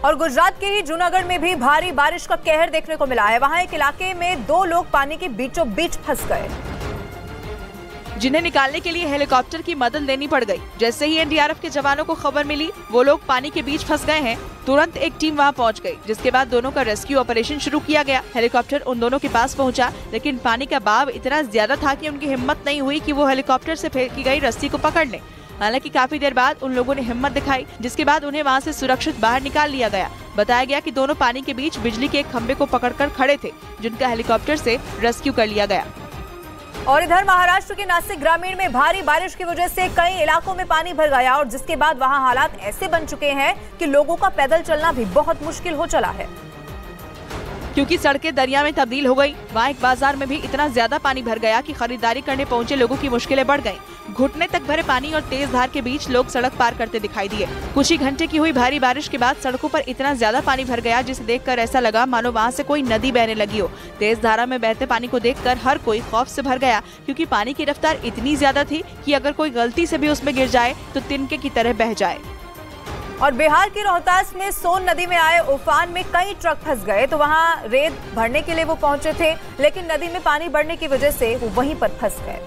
और गुजरात के ही जूनागढ़ में भी भारी बारिश का कहर देखने को मिला है। वहां एक इलाके में 2 लोग पानी के बीचों बीच फंस गए, जिन्हें निकालने के लिए हेलीकॉप्टर की मदद लेनी पड़ गई। जैसे ही एनडीआरएफ के जवानों को खबर मिली वो लोग पानी के बीच फंस गए हैं, तुरंत एक टीम वहां पहुंच गई, जिसके बाद दोनों का रेस्क्यू ऑपरेशन शुरू किया गया। हेलीकॉप्टर उन दोनों के पास पहुंचा, लेकिन पानी का बहाव इतना ज्यादा था कि उनकी हिम्मत नहीं हुई कि वो हेलीकॉप्टर से फेंकी गई रस्सी को पकड़ लें। हालांकि काफी देर बाद उन लोगों ने हिम्मत दिखाई, जिसके बाद उन्हें वहां से सुरक्षित बाहर निकाल लिया गया। बताया गया कि दोनों पानी के बीच बिजली के एक खंभे को पकड़कर खड़े थे, जिनका हेलीकॉप्टर से रेस्क्यू कर लिया गया। और इधर महाराष्ट्र के नासिक ग्रामीण में भारी बारिश की वजह से कई इलाकों में पानी भर गया और जिसके बाद वहां हालात ऐसे बन चुके हैं कि लोगों का पैदल चलना भी बहुत मुश्किल हो चला है, क्योंकि सड़कें दरिया में तब्दील हो गई। वहाँ एक बाजार में भी इतना ज्यादा पानी भर गया कि खरीदारी करने पहुंचे लोगों की मुश्किलें बढ़ गईं। घुटने तक भरे पानी और तेज धार के बीच लोग सड़क पार करते दिखाई दिए। कुछ ही घंटे की हुई भारी बारिश के बाद सड़कों पर इतना ज्यादा पानी भर गया, जिसे देखकर ऐसा लगा मानो वहाँ से कोई नदी बहने लगी हो। तेज धारा में बहते पानी को देखकर हर कोई खौफ से भर गया, क्योंकि पानी की रफ्तार इतनी ज्यादा थी कि अगर कोई गलती से भी उसमें गिर जाए तो तिनके की तरह बह जाए। और बिहार की रोहतास में सोन नदी में आए उफान में कई ट्रक फंस गए, तो वहां रेत भरने के लिए वो पहुंचे थे, लेकिन नदी में पानी बढ़ने की वजह से वो वहीं पर फंस गए,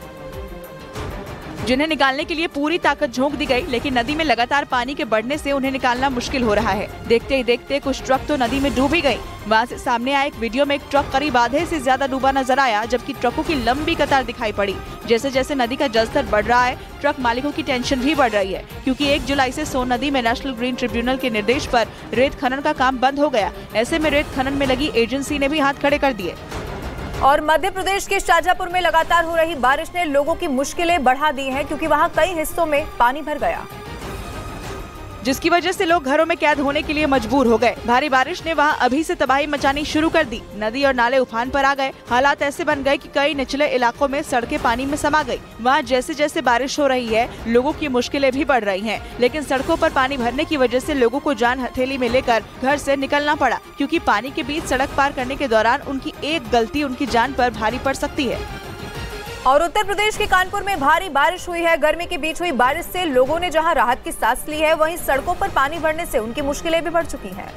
जिन्हें निकालने के लिए पूरी ताकत झोंक दी गई, लेकिन नदी में लगातार पानी के बढ़ने से उन्हें निकालना मुश्किल हो रहा है। देखते ही देखते कुछ ट्रक तो नदी में डूब ही गई। वहां से सामने आए एक वीडियो में एक ट्रक करीब आधे से ज्यादा डूबा नजर आया, जबकि ट्रकों की लंबी कतार दिखाई पड़ी। जैसे जैसे नदी का जलस्तर बढ़ रहा है, ट्रक मालिकों की टेंशन भी बढ़ रही है, क्योंकि 1 जुलाई से सोन नदी में नेशनल ग्रीन ट्रिब्यूनल के निर्देश पर रेत खनन का काम बंद हो गया। ऐसे में रेत खनन में लगी एजेंसी ने भी हाथ खड़े कर दिए। और मध्य प्रदेश के शाजापुर में लगातार हो रही बारिश ने लोगों की मुश्किलें बढ़ा दी हैं, क्योंकि वहां कई हिस्सों में पानी भर गया, जिसकी वजह से लोग घरों में कैद होने के लिए मजबूर हो गए। भारी बारिश ने वहां अभी से तबाही मचानी शुरू कर दी। नदी और नाले उफान पर आ गए। हालात ऐसे बन गए कि कई निचले इलाकों में सड़कें पानी में समा गई। वहां जैसे जैसे बारिश हो रही है, लोगों की मुश्किलें भी बढ़ रही हैं। लेकिन सड़कों पर पानी भरने की वजह से लोगों को जान हथेली में लेकर घर से निकलना पड़ा, क्योंकि पानी के बीच सड़क पार करने के दौरान उनकी एक गलती उनकी जान पर भारी पड़ सकती है। और उत्तर प्रदेश के कानपुर में भारी बारिश हुई है। गर्मी के बीच हुई बारिश से लोगों ने जहां राहत की सांस ली है, वहीं सड़कों पर पानी भरने से उनकी मुश्किलें भी बढ़ चुकी हैं,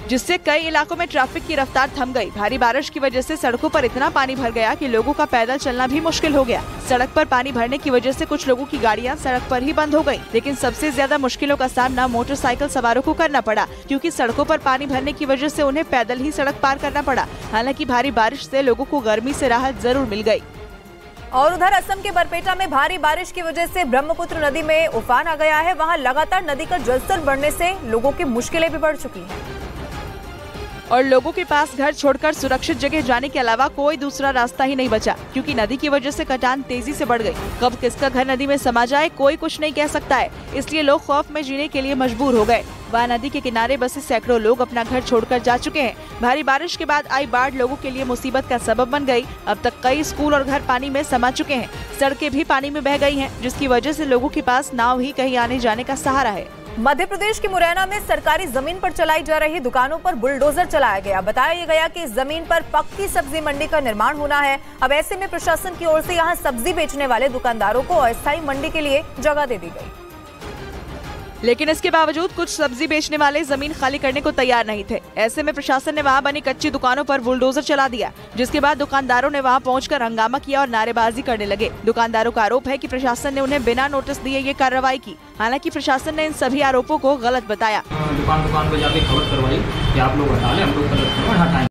जिससे कई इलाकों में ट्रैफिक की रफ्तार थम गई। भारी बारिश की वजह से सड़कों पर इतना पानी भर गया कि लोगों का पैदल चलना भी मुश्किल हो गया। सड़क पर पानी भरने की वजह से कुछ लोगों की गाड़ियां सड़क पर ही बंद हो गई। लेकिन सबसे ज्यादा मुश्किलों का सामना मोटरसाइकिल सवारों को करना पड़ा, क्योंकि सड़कों पर पानी भरने की वजह से उन्हें पैदल ही सड़क पार करना पड़ा। हालांकि भारी बारिश से लोगों को गर्मी से राहत जरूर मिल गई। और उधर असम के बरपेटा में भारी बारिश की वजह से ब्रह्मपुत्र नदी में उफान आ गया है। वहां लगातार नदी का जलस्तर बढ़ने से लोगों की मुश्किलें भी बढ़ चुकी हैं, और लोगों के पास घर छोड़कर सुरक्षित जगह जाने के अलावा कोई दूसरा रास्ता ही नहीं बचा, क्योंकि नदी की वजह से कटान तेजी से बढ़ गई। कब किसका घर नदी में समा जाए कोई कुछ नहीं कह सकता है, इसलिए लोग खौफ में जीने के लिए मजबूर हो गए। वहाँ नदी के किनारे बसे सैकड़ों लोग अपना घर छोड़कर जा चुके हैं। भारी बारिश के बाद आई बाढ़ लोगों के लिए मुसीबत का सबब बन गई। अब तक कई स्कूल और घर पानी में समा चुके हैं। सड़कें भी पानी में बह गई हैं, जिसकी वजह से लोगों के पास नाव ही कहीं आने जाने का सहारा है। मध्य प्रदेश के मुरैना में सरकारी जमीन पर चलाई जा रही दुकानों पर बुलडोजर चलाया गया। बताया गया कि इस जमीन पर पक्की सब्जी मंडी का निर्माण होना है। अब ऐसे में प्रशासन की ओर से यहां सब्जी बेचने वाले दुकानदारों को अस्थायी मंडी के लिए जगह दे दी गई, लेकिन इसके बावजूद कुछ सब्जी बेचने वाले जमीन खाली करने को तैयार नहीं थे। ऐसे में प्रशासन ने वहां बनी कच्ची दुकानों पर बुलडोजर चला दिया, जिसके बाद दुकानदारों ने वहां पहुंचकर हंगामा किया और नारेबाजी करने लगे। दुकानदारों का आरोप है कि प्रशासन ने उन्हें बिना नोटिस दिए ये कार्रवाई की। हालांकि प्रशासन ने इन सभी आरोपों को गलत बताया। दुकान पे जाके खबर करवाई कि आप लोग हटा लें, हम लोग गलत हटाएंगे।